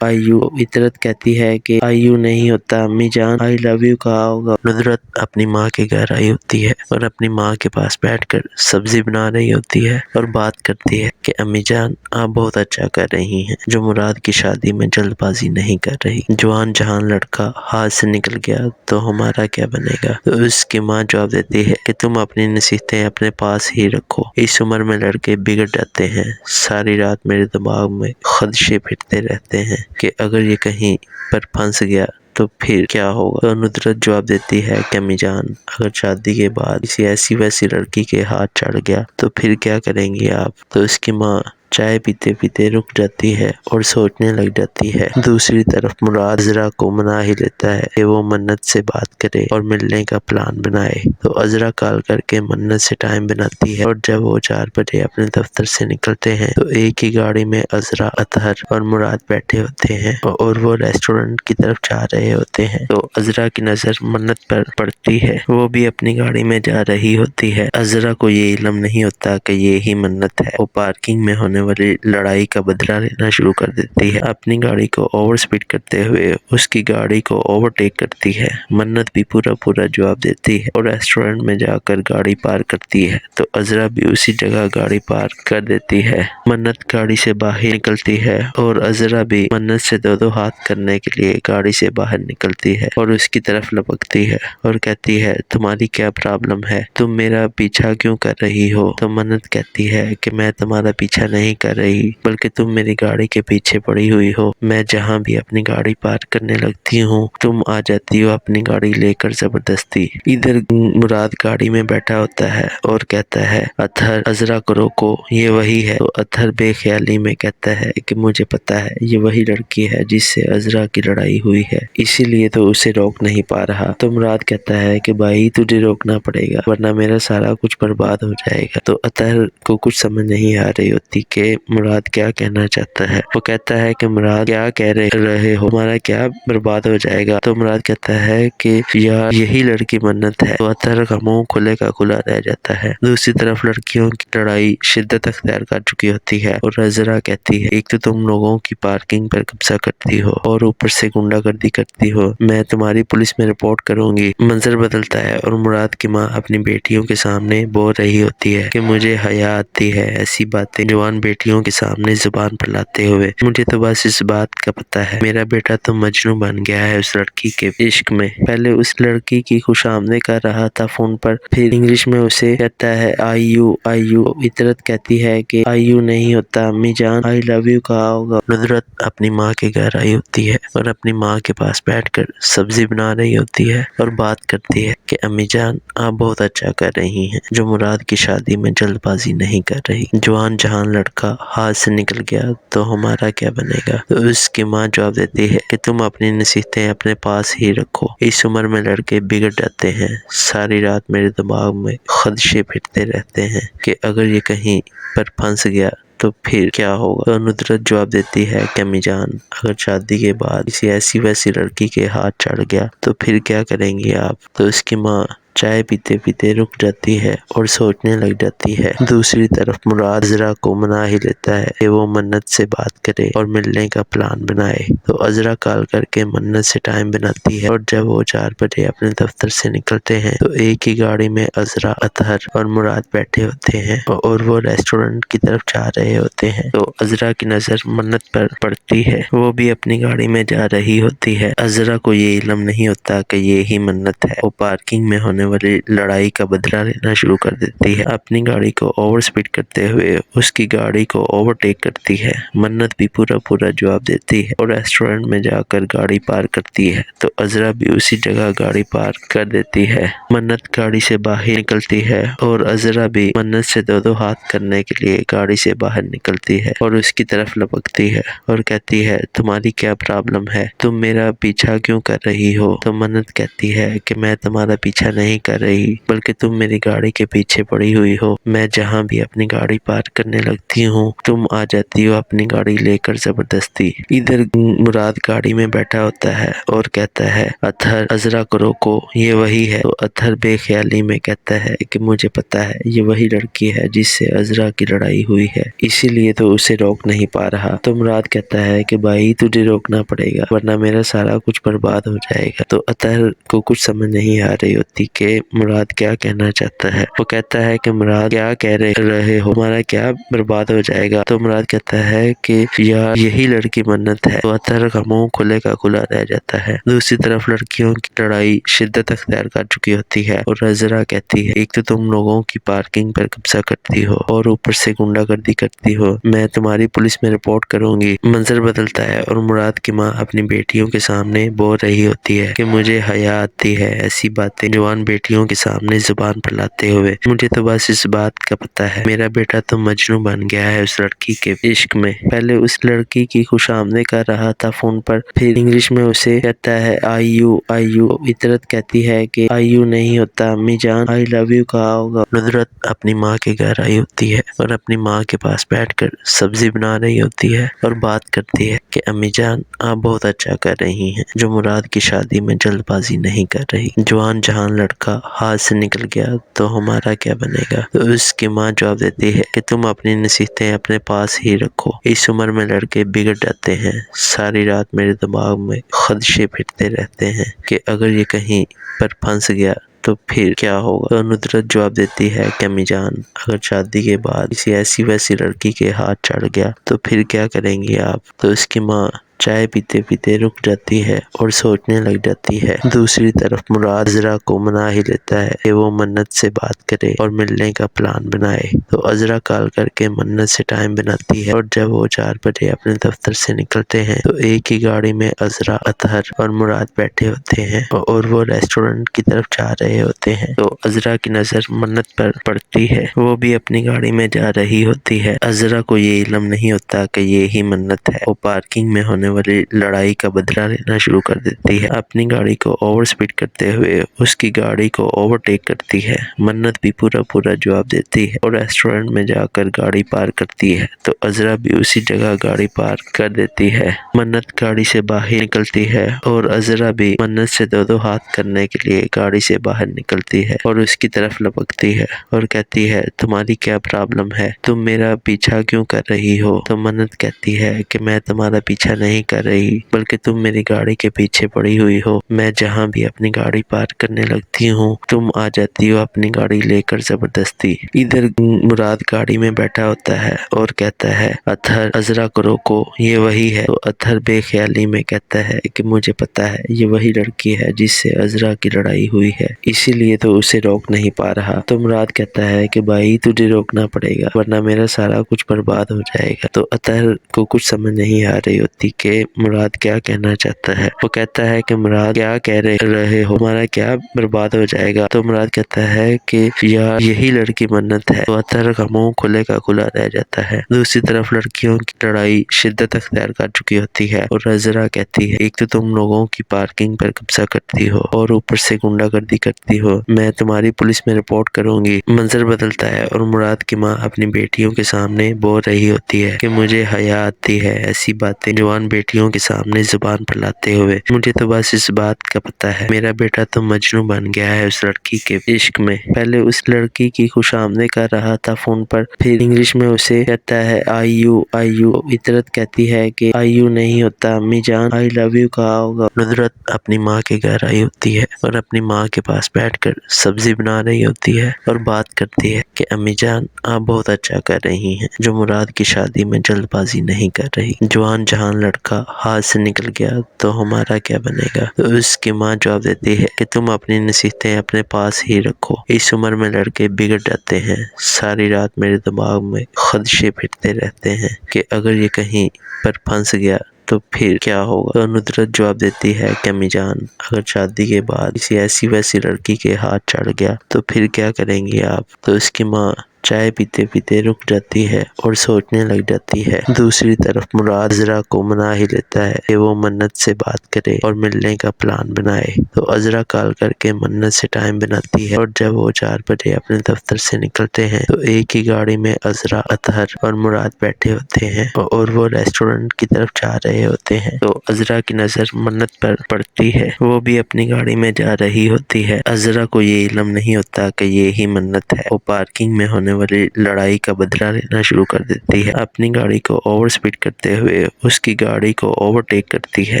اطرت کہتی ہے کہ آئی یو نہیں ہوتا امی جان، آئی لو یو کہا ہوگا۔ ندرت اپنی ماں کے گھر آئی ہوتی ہے اور اپنی ماں کے پاس بیٹھ کر سبزی بنا رہی ہوتی ہے اور بات کرتی ہے کہ امی جان آپ بہت اچھا کر رہی ہیں جو مراد کی شادی میں جلد بازی نہیں کر رہی، جوان جہان لڑکا ہاتھ سے نکل گیا تو ہمارا کیا بنے گا؟ تو اس کی ماں جواب دیتی ہے کہ تم اپنی نصیحتیں اپنے پاس ہی رکھو، اس عمر میں لڑکے بگڑ جاتے ہیں، ساری رات میرے دماغ میں خدشے پھرتے رہتے ہیں کہ اگر یہ کہیں پر پھنس گیا تو پھر کیا ہوگا؟ تو ندرت جواب دیتی ہے کہ امی جان اگر شادی کے بعد کسی ایسی ویسی لڑکی کے ہاتھ چڑھ گیا تو پھر کیا کریں گی آپ؟ تو اس کی ماں چائے پیتے پیتے رک جاتی ہے اور سوچنے لگ جاتی ہے۔ دوسری طرف مراد عذرا کو منا ہی لیتا ہے کہ وہ منت سے بات کرے اور ملنے کا پلان بنائے، تو عذرا کال کر کے منت سے ٹائم بناتی ہے، اور جب وہ 4 بجے اپنے دفتر سے نکلتے ہیں تو ایک ہی گاڑی میں عذرا، اطہر اور مراد بیٹھے ہوتے ہیں اور وہ ریسٹورنٹ کی طرف جا رہے ہوتے ہیں، تو عذرا کی نظر منت پر پڑتی ہے۔ وہ بھی اپنی گاڑی میں جا رہی ہوتی ہے۔ عذرا کو یہ علم نہیں ہوتا کہ یہ ہی منت ہے۔ وہ پارکنگ میں ہونے والی لڑائی کا بدلہ لینا شروع کر دیتی ہے، اپنی گاڑی کو اوور سپیڈ کرتے ہوئے اس کی گاڑی کو اوورٹیک کرتی ہے۔ منت بھی پورا جواب دیتی ہے اور ریسٹورنٹ میں جا کر گاڑی پارک کرتی ہے، تو عذرا بھی اسی جگہ گاڑی پارک کر دیتی ہے۔ منت گاڑی سے باہر نکلتی ہے اور عذرا بھی منت سے دو ہاتھ کرنے کے لیے گاڑی سے باہر نکلتی ہے اور اس کی طرف لپکتی ہے اور کہتی ہے، تمہاری کیا پرابلم ہے؟ تم میرا پیچھا کیوں کر رہی ہو؟ تو منت کہتی ہے کہ میں تمہارا پیچھا نہیں کر رہی، بلکہ تم میری گاڑی کے پیچھے پڑی ہوئی ہو، میں جہاں بھی اپنی گاڑی پارک کرنے لگتی ہوں تم آ جاتی ہو اپنی گاڑی لے کر زبردستی۔ ادھر مراد گاڑی میں بیٹھا ہوتا ہے اور کہتا ہے، اطہر عذرا کو روکو، یہ وہی ہے۔ تو اطہر بے خیالی میں کہتا ہے کہ مجھے پتا ہے یہ وہی لڑکی ہے جس سے عذرا کی لڑائی ہوئی ہے، اسی لیے تو اسے روک نہیں پا رہا۔ تو مراد کہتا ہے کہ بھائی تجھے روکنا پڑے گا ورنہ میرا سارا کچھ برباد ہو جائے گا۔ تو اطہر کو کچھ سمجھ نہیں آ رہی ہوتی کہ مراد کیا کہنا چاہتا ہے۔ وہ کہتا ہے کہ مراد کیا کہہ رہے ہو، ہمارا کیا برباد ہو جائے گا؟ تو مراد کہتا ہے کہ یار یہی لڑکی منت ہے۔ تو اطہر کا منہ کھلے کا کھلا رہ جاتا ہے۔ دوسری طرف لڑکیوں کی لڑائی شدت اختیار کر چکی ہوتی ہے اور عذرا کہتی ہے، ایک تو تم لوگوں کی پارکنگ پر قبضہ کرتی ہو اور اوپر سے گنڈا گردی کرتی ہو، میں تمہاری پولیس میں رپورٹ کروں گی۔ منظر بدلتا ہے اور مراد کی ماں اپنی بیٹیوں کے سامنے بول رہی ہوتی ہے کہ مجھے حیا آتی ہے ایسی باتیں جوان بیٹیوں کے سامنے زبان پر لاتے ہوئے، مجھے تو بس اس بات کا پتہ ہے میرا بیٹا تو مجنوں بن گیا ہے اس لڑکی کے عشق میں۔ پہلے اس لڑکی کی خوش آمدید کر رہا تھا فون پر، پھر انگلش میں اسے کہتا ہے آئی یو آئی یو۔ عطرت کہتی ہے کہ آئی یو نہیں ہوتا امی جان، آئی لو یو کہا ہوگا۔ ندرت اپنی ماں کے گھر آئی ہوتی ہے اور اپنی ماں کے پاس بیٹھ کر سبزی بنا رہی ہوتی ہے اور بات کرتی ہے کہ امی جان آپ بہت اچھا کر رہی ہیں، جو مراد کی شادی میں جلد بازی نہیں کر رہی۔ جوان جہان لڑکا ہاتھ سے نکل گیا تو ہمارا کیا بنے گا؟ تو اس کی ماں جواب دیتی ہے کہ تم اپنی نصیحتیں اپنے پاس ہی رکھو، اس عمر میں لڑکے بگڑ جاتے ہیں۔ ساری رات میرے دماغ میں خدشے پھرتے رہتے ہیں کہ اگر یہ کہیں پر پھنس گیا تو پھر کیا ہوگا؟ تو ندرت جواب دیتی ہے کہ امی جان اگر شادی کے بعد کسی ایسی ویسی لڑکی کے ہاتھ چڑھ گیا تو پھر کیا کریں گی آپ؟ تو اس کی ماں چائے پیتے پیتے رک جاتی ہے اور سوچنے لگ جاتی ہے۔ دوسری طرف مراد عذرا کو منا ہی لیتا ہے کہ وہ منت سے بات کرے اور ملنے کا پلان بنائے۔ تو عذرا کال کر کے منت سے ٹائم بناتی ہے اور جب وہ 4 بجے اپنے دفتر سے نکلتے ہیں تو ایک ہی گاڑی میں عذرا، اطہر اور مراد بیٹھے ہوتے ہیں اور وہ ریسٹورنٹ کی طرف جا رہے ہوتے ہیں۔ تو عذرا کی نظر منت پر پڑتی ہے، وہ بھی اپنی گاڑی میں جا رہی ہوتی ہے۔ عذرا کو یہ علم نہیں ہوتا کہ یہ ہی منت ہے۔ وہ پارکنگ میں ہونے والی لڑائی کا بدلہ لینا شروع کر دیتی ہے، اپنی گاڑی کو اوور سپیڈ کرتے ہوئے اس کی گاڑی کو اوورٹیک کرتی ہے۔ منت بھی پورا جواب دیتی ہے اور ریسٹورنٹ میں جا کر گاڑی پارک کرتی ہے تو عذرا بھی اسی جگہ گاڑی پارک کر دیتی ہے۔ منت گاڑی سے باہر نکلتی ہے اور عذرا بھی منت سے دو ہاتھ کرنے کے لیے گاڑی سے باہر نکلتی ہے اور اس کی طرف لپکتی ہے اور کہتی ہے تمہاری کیا پرابلم ہے؟ تم میرا پیچھا کیوں کر رہی ہو؟ تو منت کہتی ہے کہ میں تمہارا پیچھا نہیں کر رہی بلکہ تم میری گاڑی کے پیچھے پڑی ہوئی ہو۔ میں جہاں بھی اپنی گاڑی پارک کرنے لگتی ہوں تم آ جاتی ہو اپنی گاڑی لے کر زبردستی۔ ادھر مراد گاڑی میں بیٹھا ہوتا ہے اور کہتا ہے اطہر عذرا کو روکو، یہ وہی ہے۔ تو اطہر بے خیالی میں کہتا ہے کہ مجھے پتا ہے یہ وہی لڑکی ہے جس سے عذرا کی لڑائی ہوئی ہے، اسی لیے تو اسے روک نہیں پا رہا۔ تو مراد کہتا ہے کہ بھائی تجھے روکنا پڑے گا ورنہ میرا سارا کچھ برباد ہو جائے گا۔ تو اطہر کو کچھ سمجھ نہیں آ رہی ہوتی کہ مراد کیا کہنا چاہتا ہے۔ وہ کہتا ہے کہ مراد کیا کہہ رہے ہو، ہمارا کیا برباد ہو جائے گا؟ تو مراد کہتا ہے کہ یار یہی لڑکی منت ہے۔ تو اطہر کا منہ کھلے کا کھلا رہ جاتا ہے۔ دوسری طرف لڑکیوں کی لڑائی شدت اختیار کر چکی ہوتی ہے اور عذرا کہتی ہے ایک تو تم لوگوں کی پارکنگ پر قبضہ کرتی ہو اور اوپر سے گنڈا گردی کرتی ہو، میں تمہاری پولیس میں رپورٹ کروں گی۔ منظر بدلتا ہے اور مراد کی ماں اپنی بیٹیوں کے سامنے بول رہی ہوتی ہے کہ مجھے حیا آتی ہے ایسی باتیں جوان بیٹیوں کے سامنے زبان پر لاتے ہوئے، مجھے تو بس اس بات کا پتہ ہے میرا بیٹا تو مجنوں بن گیا ہے اس لڑکی کے عشق میں۔ پہلے اس لڑکی کی خوش آمدید کر رہا تھا فون پر، پھر انگلش میں اسے کہتا ہے آئی یو آئی یو۔ عطرت کہتی ہے کہ آئی یو نہیں ہوتا امی جان، آئی لو یو کہا ہوگا۔ ندرت اپنی ماں کے گھر آئی ہوتی ہے اور اپنی ماں کے پاس بیٹھ کر سبزی بنا رہی ہوتی ہے اور بات کرتی ہے کہ امی جان آپ بہت اچھا کر رہی ہیں، جو مراد کی شادی میں جلد بازی نہیں کر رہی۔ جوان جہان لڑکا ہاتھ سے نکل گیا تو ہمارا کیا بنے گا؟ تو اس کی ماں جواب دیتی ہے کہ تم اپنی نصیحتیں اپنے پاس ہی رکھو، اس عمر میں لڑکے بگڑ جاتے ہیں۔ ساری رات میرے دماغ میں خدشے پھرتے رہتے ہیں کہ اگر یہ کہیں پر پھنس گیا تو پھر کیا ہوگا؟ تو ندرت جواب دیتی ہے کہ امی جان اگر شادی کے بعد کسی ایسی ویسی لڑکی کے ہاتھ چڑھ گیا تو پھر کیا کریں گی آپ؟ تو اس کی ماں چائے پیتے پیتے رک جاتی ہے اور سوچنے لگ جاتی ہے۔ دوسری طرف مراد عذرا کو منا ہی لیتا ہے کہ وہ منت سے بات کرے اور ملنے کا پلان بنائے۔ تو عذرا کال کر کے منت سے ٹائم بناتی ہے اور جب وہ 4 بجے اپنے دفتر سے نکلتے ہیں تو ایک ہی گاڑی میں عذرا، اطہر اور مراد بیٹھے ہوتے ہیں اور وہ ریسٹورنٹ کی طرف جا رہے ہوتے ہیں۔ تو عذرا کی نظر منت پر پڑتی ہے، وہ بھی اپنی گاڑی میں جا رہی ہوتی ہے۔ عذرا کو یہ علم نہیں ہوتا کہ یہ ہی منت ہے۔ وہ پارکنگ میں ہونے والی لڑائی کا بدلہ لینا شروع کر دیتی ہے، اپنی گاڑی کو اوور سپیڈ کرتے ہوئے اس کی گاڑی کو اوورٹیک کرتی ہے۔ منت بھی پورا جواب دیتی ہے اور ریسٹورنٹ میں جا کر گاڑی پارک کرتی ہے تو عذرا بھی اسی جگہ گاڑی پارک کر دیتی ہے۔ منت گاڑی سے باہر نکلتی ہے اور عذرا بھی منت سے دو ہاتھ کرنے کے لیے گاڑی سے باہر نکلتی ہے اور اس کی طرف لپکتی ہے اور کہتی ہے تمہاری کیا پرابلم ہے؟ تم میرا پیچھا کیوں کر رہی ہو؟ تو منت کہتی ہے کہ میں تمہارا پیچھا نہیں نہیں کر رہی بلکہ تم میری گاڑی کے پیچھے پڑی ہوئی ہو۔ میں جہاں بھی اپنی گاڑی پارک کرنے لگتی ہوں تم آ جاتی ہو اپنی گاڑی لے کر زبردستی۔ ادھر مراد گاڑی میں بیٹھا ہوتا ہے اور کہتا ہے اطہر عذرا کو روکو، یہ وہی ہے۔ تو اطہر بے خیالی میں کہتا ہے کہ مجھے پتا ہے یہ وہی لڑکی ہے جس سے عذرا کی لڑائی ہوئی ہے، اسی لیے تو اسے روک نہیں پا رہا۔ تو مراد کہتا ہے کہ بھائی تجھے روکنا پڑے گا ورنہ میرا سارا کچھ برباد ہو جائے گا۔ تو اطہر کو کچھ سمجھ نہیں آ رہی ہوتی کہ مراد کیا کہنا چاہتا ہے۔ وہ کہتا ہے کہ مراد کیا کہہ رہے ہو، ہمارا کیا برباد ہو جائے گا؟ تو مراد کہتا ہے کہ یار یہی لڑکی منت ہے۔ تو اطہر کا منہ کھلے کا کھلا رہ جاتا ہے۔ دوسری طرف لڑکیوں کی لڑائی شدت اختیار کر چکی ہوتی ہے اور عذرا کہتی ہے ایک تو تم لوگوں کی پارکنگ پر قبضہ کرتی ہو اور اوپر سے گنڈا گردی کرتی ہو، میں تمہاری پولیس میں رپورٹ کروں گی۔ منظر بدلتا ہے اور مراد کی ماں اپنی بیٹیوں کے سامنے بول رہی ہوتی ہے کہ مجھے حیا آتی ہے ایسی باتیں جوان بیٹیوں کے سامنے زبان پر لاتے ہوئے، مجھے تو بس اس بات کا پتہ ہے میرا بیٹا تو مجنوں بن گیا ہے اس لڑکی کے عشق میں۔ پہلے اس لڑکی کی خوش آمدید کر رہا تھا فون پر، پھر انگلش میں اسے کہتا ہے آئی یو آئی یو۔ عطرت کہتی ہے کہ آئی یو نہیں ہوتا امی جان، آئی لو یو کہا ہوگا۔ ندرت اپنی ماں کے گھر آئی ہوتی ہے اور اپنی ماں کے پاس بیٹھ کر سبزی بنا رہی ہوتی ہے اور بات کرتی ہے کہ امی جان آپ بہت اچھا کر رہی ہیں جو مراد کی شادی میں جلد بازی نہیں کر رہی، جوان جہان لڑکا ہاتھ سے نکل گیا تو ہمارا کیا بنے گا؟ تو اس کی ماں جواب دیتی ہے کہ تم اپنی نصیحتیں اپنے پاس ہی رکھو، اس عمر میں لڑکے بگڑ جاتے ہیں۔ ساری رات میرے دماغ میں خدشے پھرتے رہتے ہیں کہ اگر یہ کہیں پر پھنس گیا تو پھر کیا ہوگا؟ تو ندرت جواب دیتی ہے کہ امی جان اگر شادی کے بعد کسی ایسی ویسی لڑکی کے ہاتھ چڑھ گیا تو پھر کیا کریں گی آپ؟ تو اس کی ماں چائے پیتے پیتے رک جاتی ہے اور سوچنے لگ جاتی ہے۔ دوسری طرف مراد عذرا کو منا ہی لیتا ہے کہ وہ منت سے بات کرے اور ملنے کا پلان بنائے۔ تو عذرا کال کر کے منت سے ٹائم بناتی ہے اور جب وہ 4 بجے اپنے دفتر سے نکلتے ہیں تو ایک ہی گاڑی میں عذرا، اطہر اور مراد بیٹھے ہوتے ہیں اور وہ ریسٹورنٹ کی طرف جا رہے ہوتے ہیں۔ تو عذرا کی نظر منت پر پڑتی ہے، وہ بھی اپنی گاڑی میں جا رہی ہوتی ہے۔ عذرا کو یہ علم نہیں ہوتا کہ یہ ہی منت ہے۔ وہ پارکنگ میں ہونے والی لڑائی کا بدلہ لینا شروع کر دیتی ہے، اپنی گاڑی کو اوور سپیڈ کرتے ہوئے اس کی گاڑی کو اوورٹیک کرتی ہے۔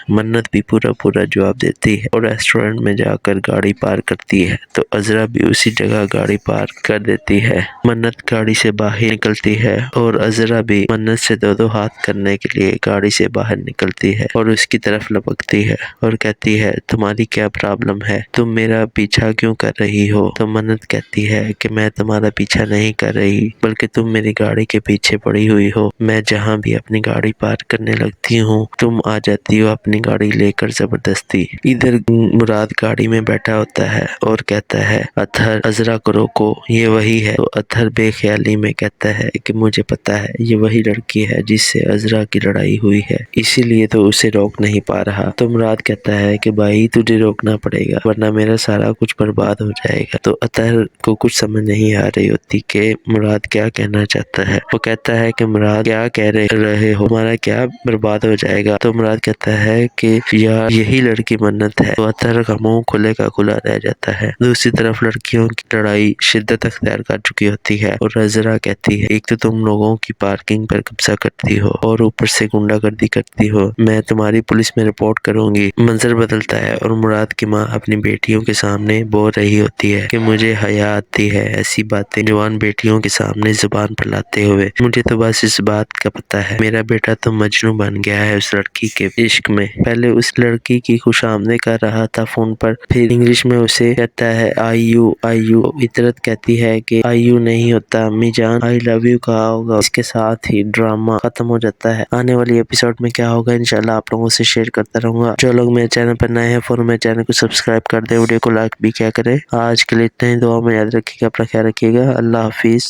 منت بھی پورا جواب دیتی ہے اور ریسٹورنٹ میں جا کر گاڑی پارک کرتی ہے تو عذرا بھی اسی جگہ گاڑی پارک کر دیتی ہے۔ منت گاڑی سے باہر نکلتی ہے اور عذرا بھی منت سے دو ہاتھ کرنے کے لیے گاڑی سے باہر نکلتی ہے اور اس کی طرف لپکتی ہے اور کہتی ہے تمہاری کیا پرابلم ہے، تم میرا پیچھا کیوں کر رہی ہو؟ تو منت کہتی ہے کہ میں تمہارا پیچھا نہیں کر رہی بلکہ تم میری گاڑی کے پیچھے پڑی ہوئی ہو، میں جہاں بھی اپنی گاڑی پارک کرنے لگتی ہوں تم آ جاتی ہو اپنی گاڑی لے کر زبردستی۔ ادھر مراد گاڑی میں بیٹھا ہوتا ہے اور کہتا ہے اطہر عذرا کو روکو، یہ وہی ہے۔ تو اطہر بے خیالی میں کہتا ہے کہ مجھے پتا ہے یہ وہی لڑکی ہے جس سے عذرا کی لڑائی ہوئی ہے، اسی لیے تو اسے روک نہیں پا رہا۔ تو مراد کہتا ہے کہ بھائی تجھے روکنا پڑے گا ورنہ میرا سارا کچھ برباد ہو جائے گا۔ تو اطہر کو کچھ سمجھ نہیں آ رہی ہوتی کہ مراد کیا کہنا چاہتا ہے۔ وہ کہتا ہے کہ مراد کیا کہہ رہے ہو، ہمارا کیا برباد ہو جائے گا؟ تو مراد کہتا ہے کہ یار یہی لڑکی منت ہے۔ تو اطہر کا منہ کھلے کا کھلا رہ جاتا ہے۔ دوسری طرف لڑکیوں کی لڑائی شدت اختیار کر چکی ہوتی ہے اور عذرا کہتی ہے ایک تو تم لوگوں کی پارکنگ پر قبضہ کرتی ہو اور اوپر سے گنڈا گردی کرتی ہو، میں تمہاری پولیس میں رپورٹ کروں گی۔ منظر بدلتا ہے اور مراد کی ماں اپنی بیٹیوں کے سامنے بول رہی ہوتی ہے کہ مجھے حیا آتی ہے ایسی باتیں جوان بیٹیوں کے سامنے زبان پر لاتے ہوئے، مجھے تو بس اس بات کا پتہ ہے میرا بیٹا تو مجنوں بن گیا ہے اس لڑکی کے عشق میں۔ پہلے اس لڑکی کی خوش آمدید کر رہا تھا فون پر، پھر انگلش میں اسے کہتا ہے آئی یو آئی یو۔ عطرت کہتی ہے کہ آئی یو نہیں ہوتا امی جان، آئی لو یو کہا ہوگا۔ اس کے ساتھ ہی ڈرامہ ختم ہو جاتا ہے۔ آنے والی ایپیسوڈ میں کیا ہوگا انشاءاللہ آپ لوگوں سے شیئر کرتا رہوں گا۔ جو لوگ میرے چینل پر نئے ہیں فوراً میرے چینل کو سبسکرائب کر دیں، ویڈیو کو لائک بھی کیا کریں۔ آج کے لیے اتنا ہی، دعا میں یاد رکھیے گا، اپنا خیال رکھیے گا، اللہ حافظ۔